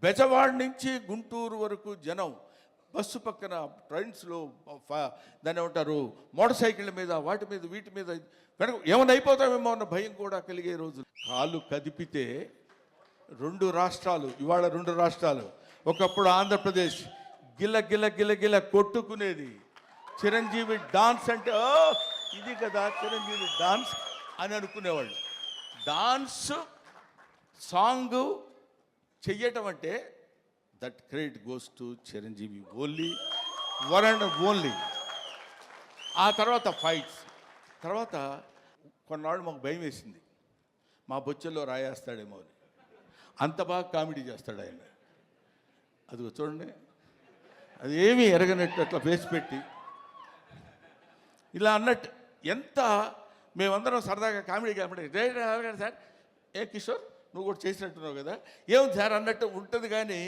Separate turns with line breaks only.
బెజవాడ నుంచి గుంటూరు వరకు జనం బస్సు పక్కన ట్రైన్స్లో దాన్ని ఏమంటారు మోటార్ సైకిళ్ళ మీద వాటి మీద వీటి మీద వెనక ఏమైనా అయిపోతామేమో అన్న భయం కూడా కలిగే రోజు. కాలు కదిపితే ఇవాళ రెండు రాష్ట్రాలు, ఒకప్పుడు ఆంధ్రప్రదేశ్ గిల్ల గిల్ల గిల్ల గిల్ల కొట్టుకునేది. చిరంజీవి డాన్స్ అంటే ఇది కదా చిరంజీవి డాన్స్ అని అనుకునేవాళ్ళు. డాన్స్ సాంగ్ చెయ్యటం అంటే that credit goes to Chiranjeevi only, one and only. ఆ తర్వాత ఫైట్స్, తర్వాత కొన్నాళ్ళు మాకు భయం వేసింది మా బొచ్చల్లో రాయేస్తాడేమో అని. అంత బాగా కామెడీ చేస్తాడు ఆయన. అది చూడండి, అది ఏమీ ఎరగనట్టు అట్లా ఫేస్ పెట్టి ఇలా అన్నట్టు ఎంత మేమందరం సరదాగా కామెడీ సార్ ఏ కిషోర్ నువ్వు కూడా చేసినట్టున్నావు కదా ఏముంది సార్ అన్నట్టు ఉంటుంది. కానీ